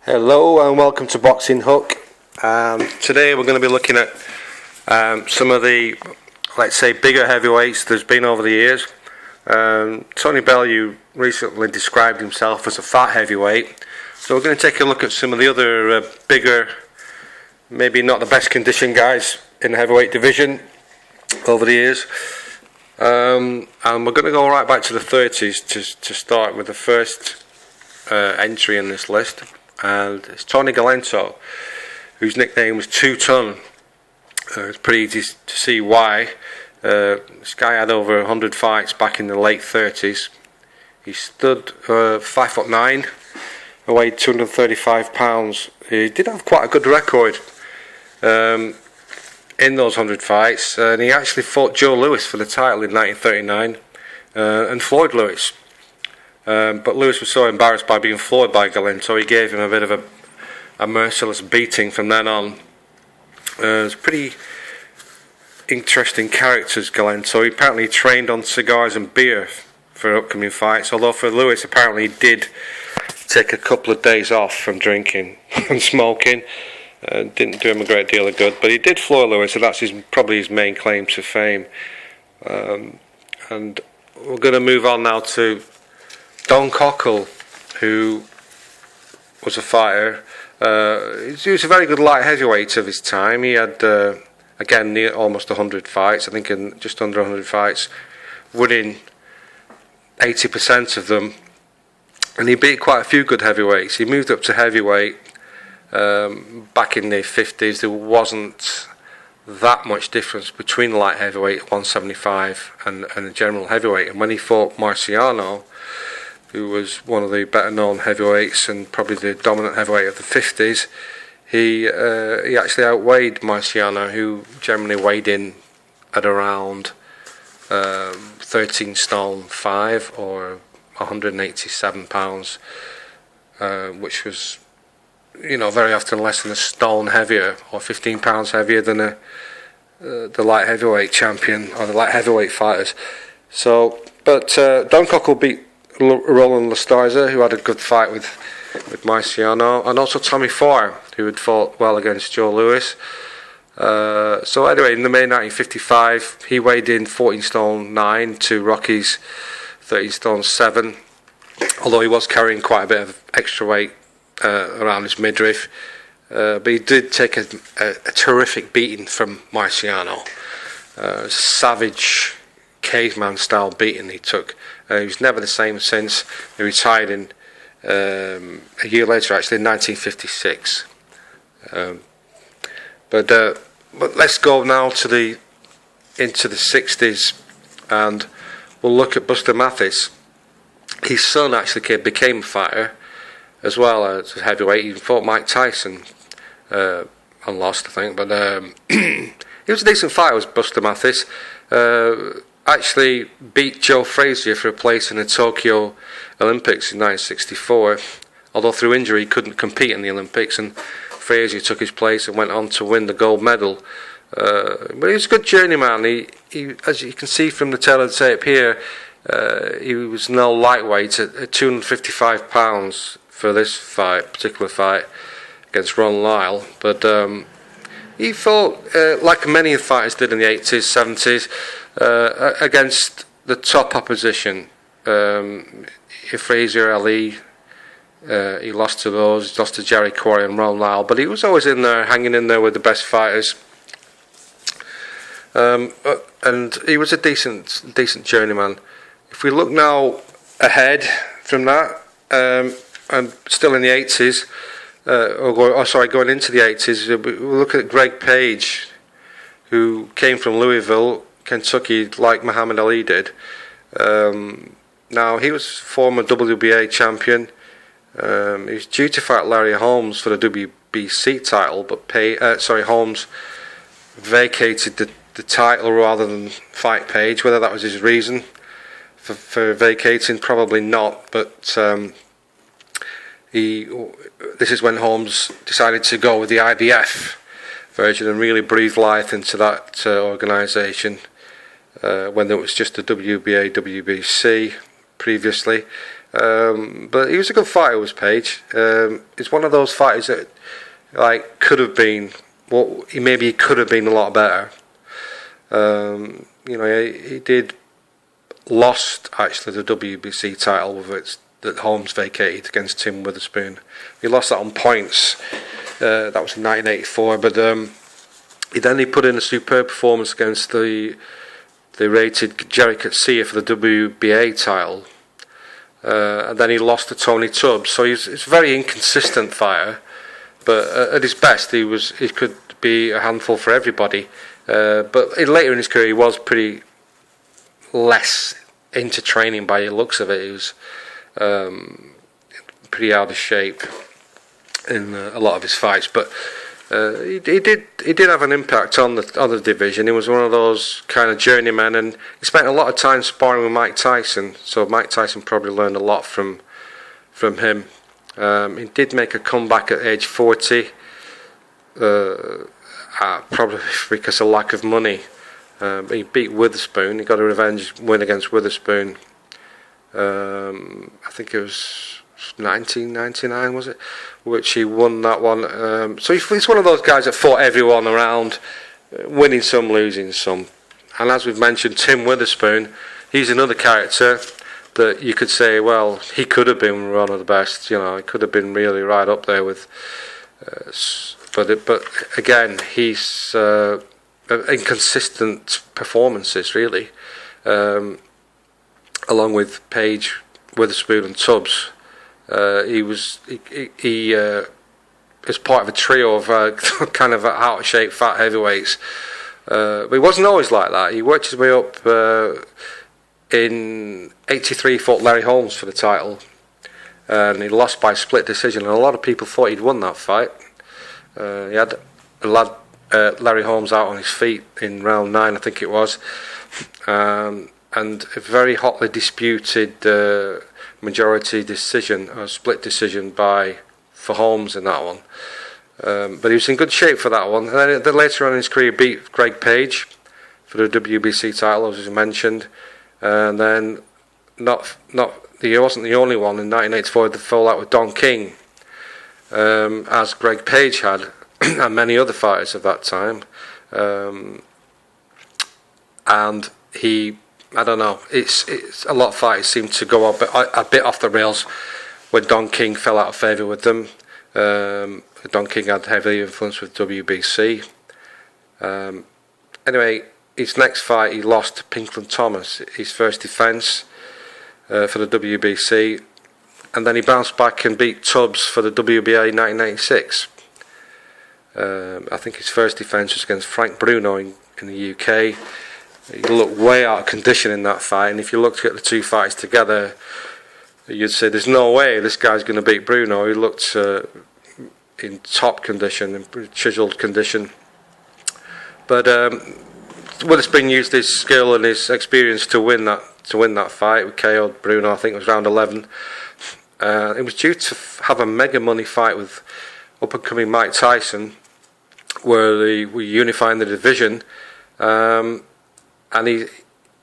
Hello and welcome to Boxing Hook. Today we're going to be looking at some of the, let's say, bigger heavyweights there's been over the years. Tony Bellew recently described himself as a fat heavyweight, so we're going to take a look at some of the other bigger, maybe not the best conditioned guys in the heavyweight division over the years. And we're going to go right back to the 30s to start with the first entry in this list. And it's Tony Galento, whose nickname was 2 Ton. It's pretty easy to see why. This guy had over 100 fights back in the late 30s. He stood 5'9", weighed 235 pounds. He did have quite a good record in those 100 fights, and he actually fought Joe Louis for the title in 1939 and Floyd Lewis. But Lewis was so embarrassed by being floored by Galento, he gave him a bit of a merciless beating from then on. It's pretty interesting characters, Galento. He apparently trained on cigars and beer for upcoming fights, although for Lewis apparently he did take a couple of days off from drinking and smoking. Didn't do him a great deal of good, but he did floor Lewis, and that's probably his main claim to fame. And we're going to move on now to Don Cockle, who was a fighter. He was a very good light heavyweight of his time. He had, again, near almost 100 fights, I think in just under 100 fights, winning 80% of them. And he beat quite a few good heavyweights. He moved up to heavyweight back in the 50s. There wasn't that much difference between light heavyweight 175 and a general heavyweight. And when he fought Marciano, who was one of the better known heavyweights and probably the dominant heavyweight of the 50s, he actually outweighed Marciano, who generally weighed in at around 13 stone 5 or 187 pounds, which was, very often less than a stone heavier or 15 pounds heavier than the light heavyweight champion or the light heavyweight fighters. So, but Don Cockle beat Roland Lastarza, who had a good fight with Marciano, and also Tommy Foy, who had fought well against Joe Louis. So anyway, in the May 1955, he weighed in 14 stone 9 to Rocky's 13 stone 7, although he was carrying quite a bit of extra weight around his midriff. But he did take a terrific beating from Marciano. Savage caveman style beating he took. He was never the same since. He retired in a year later, actually in 1956. But let's go now into the 60s, and we'll look at Buster Mathis. His son actually became a fighter as well as a heavyweight. He fought Mike Tyson and lost, I think. But he was a decent fighter, was Buster Mathis. Actually beat Joe Frazier for a place in the Tokyo Olympics in 1964, although through injury he couldn't compete in the Olympics, and Frazier took his place and went on to win the gold medal. But he was a good journeyman. He, as you can see from the tailored tape here, he was no lightweight at 255 pounds for this particular fight against Ron Lyle. But he fought like many of the fighters did in the 80s, 70s, against the top opposition. Frazier, Ali, he lost to those. He lost to Jerry Quarry and Ron Lyle, but he was always in there, hanging in there with the best fighters. And he was a decent journeyman. If we look now ahead from that, and still in the 80s, going into the 80s, we'll look at Greg Page, who came from Louisville, Kentucky, like Muhammad Ali did. Now, he was former WBA champion. He was due to fight Larry Holmes for the WBC title, but Holmes vacated the title rather than fight Page. Whether that was his reason for vacating, probably not. But this is when Holmes decided to go with the IBF version and really breathe life into that organisation, when there was just the WBA, WBC previously. But he was a good fighter, was Page. He's one of those fighters that like could have been maybe he could have been a lot better. He did lost actually the WBC title with it that Holmes vacated against Tim Witherspoon. He lost that on points. That was in 1984. But he put in a superb performance against the rated Jerry Katsia for the WBA title. And then he lost to Tony Tubbs. So he's a very inconsistent fighter. But at his best, he could be a handful for everybody. But later in his career, he was pretty less into training by the looks of it. He was pretty out of shape in a lot of his fights. But he did have an impact on the division. He was one of those kind of journeymen, and he spent a lot of time sparring with Mike Tyson. So Mike Tyson probably learned a lot from him. He did make a comeback at age 40, probably because of lack of money. He beat Witherspoon. He got a revenge win against Witherspoon. I think it was 1999, was it? Which he won that one. So he's one of those guys that fought everyone around, winning some, losing some. And as we've mentioned, Tim Witherspoon, he's another character that you could say, well, he could have been one of the best. He could have been really right up there with. But again, he's inconsistent performances really, along with Page, Witherspoon, and Tubbs. He was part of a trio of kind of out of shape fat heavyweights. But he wasn't always like that. He worked his way up. In '83, he fought Larry Holmes for the title, and he lost by split decision. And a lot of people thought he'd won that fight. He had a lad, Larry Holmes, out on his feet in round 9, I think it was, and a very hotly disputed majority decision, or split decision for Holmes in that one. But he was in good shape for that one. And then later on in his career, he beat Greg Page for the WBC title, as you mentioned. And then he wasn't the only one in 1984 to fall out with Don King, as Greg Page had, and many other fighters of that time. And I don't know, it's a lot of fighters seem to go a bit off the rails when Don King fell out of favour with them. Don King had heavy influence with WBC. Anyway, his next fight, he lost to Pinkland Thomas, his first defence for the WBC, and then he bounced back and beat Tubbs for the WBA in 1996. I think his first defence was against Frank Bruno in the UK. He looked way out of condition in that fight, and if you looked at the two fights together, you'd say there's no way this guy's going to beat Bruno. He looked in top condition, in chiselled condition. But Witherspoon used his skill and his experience to win that fight. We KO'd Bruno, I think it was round 11. It was due to have a mega money fight with up and coming Mike Tyson, where they were unifying the division, and he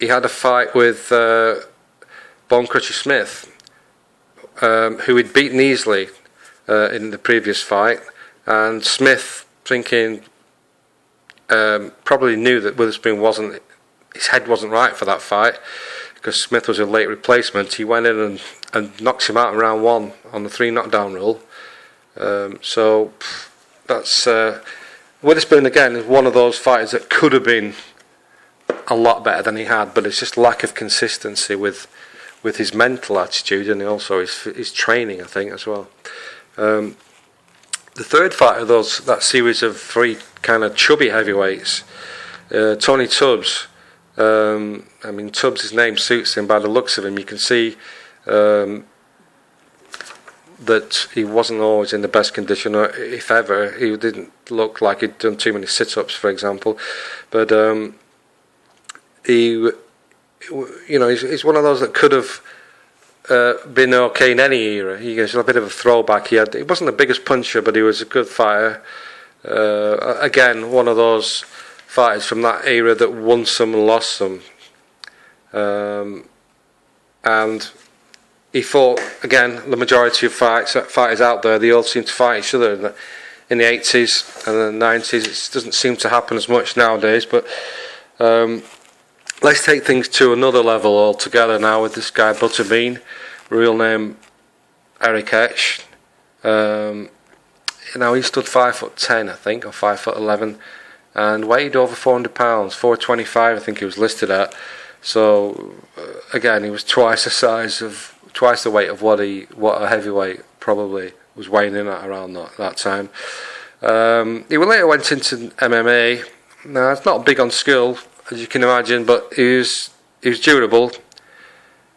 had a fight with Bone Crusher Smith, who he'd beaten easily in the previous fight, and Smith, thinking, probably knew that Witherspoon his head wasn't right for that fight, because Smith was a late replacement. He went in and knocked him out in round 1 on the 3 knockdown rule. So that's Witherspoon again is one of those fighters that could have been a lot better than he had, but it's just lack of consistency with his mental attitude and also his training, I think, as well. The third fight of that series of 3 kind of chubby heavyweights, Tony Tubbs. Tubbs' name suits him by the looks of him. You can see that he wasn't always in the best condition, or if ever. He didn't look like he'd done too many sit-ups, for example. But he's one of those that could have been okay in any era. He was a bit of a throwback. He wasn't the biggest puncher, but he was a good fighter. Again, one of those fighters from that era that won some and lost some. And he fought, again, the majority of fighters out there, they all seem to fight each other in the 80s and the 90s. It doesn't seem to happen as much nowadays, but let's take things to another level altogether now with this guy Butterbean, real name Eric Etch. Now he stood 5'10", I think, or 5'11", and weighed over 400 pounds, 425 I think he was listed at. So again, he was twice the weight of what a heavyweight probably was weighing in at around that time. He later went into MMA. Now, it's not big on skill, as you can imagine, but he was durable.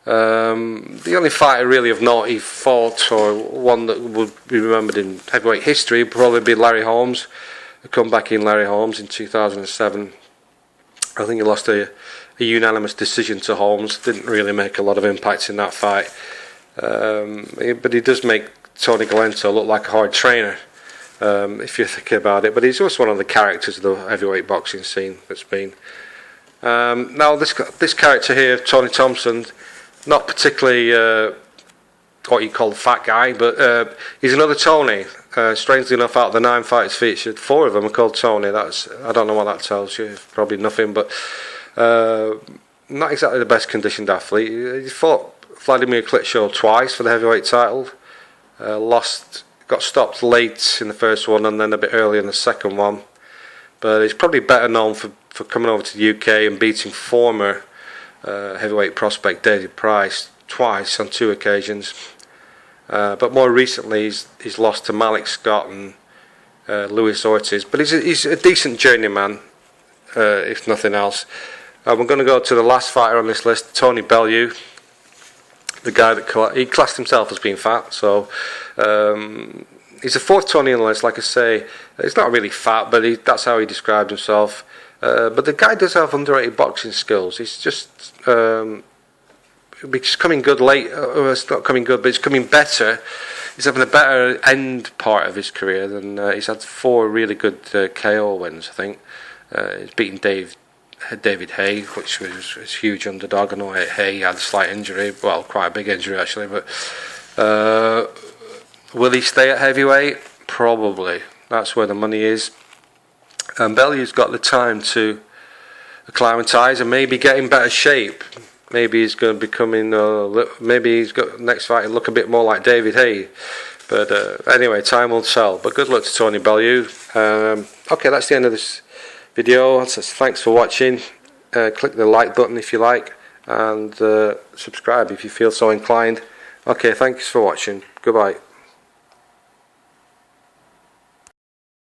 The only fighter really of note he fought, or one that would be remembered in heavyweight history, would probably be Larry Holmes. The comeback in Larry Holmes in 2007. I think he lost a unanimous decision to Holmes. Didn't really make a lot of impact in that fight, but he does make Tony Galento look like a hard trainer, if you think about it. But he's just one of the characters of the heavyweight boxing scene that's been. Now this character here, Tony Thompson, not particularly what you call a fat guy, but he's another Tony. Strangely enough, out of the 9 fighters featured, 4 of them are called Tony. I don't know what that tells you. Probably nothing, but not exactly the best conditioned athlete. He fought Vladimir Klitschko twice for the heavyweight title. Got stopped late in the first one and then a bit early in the second one. But he's probably better known for coming over to the UK and beating former heavyweight prospect David Price twice on 2 occasions. But more recently he's lost to Malik Scott and Luis Ortiz. But he's a decent journeyman, if nothing else. We're going to go to the last fighter on this list, Tony Bellew. The guy that he classed himself as being fat, so he's the 4th Tony on the list. Like I say, he's not really fat, but that's how he described himself. But the guy does have underrated boxing skills. He's just coming good late. It's not coming good, but he's coming better. He's having a better end part of his career than he's had 4 really good KO wins, I think. He's beaten David Haye, which was a huge underdog. I know Haye had a slight injury, well, quite a big injury actually, but will he stay at heavyweight? Probably. That's where the money is. And Bellew's got the time to acclimatise and maybe get in better shape. Maybe he's going to be coming, maybe he's got next fight and look a bit more like David Haye. But anyway, time will tell. But good luck to Tony Bellew. Okay, that's the end of this video. Thanks for watching. Click the like button if you like, and subscribe if you feel so inclined. Okay, thanks for watching. Goodbye.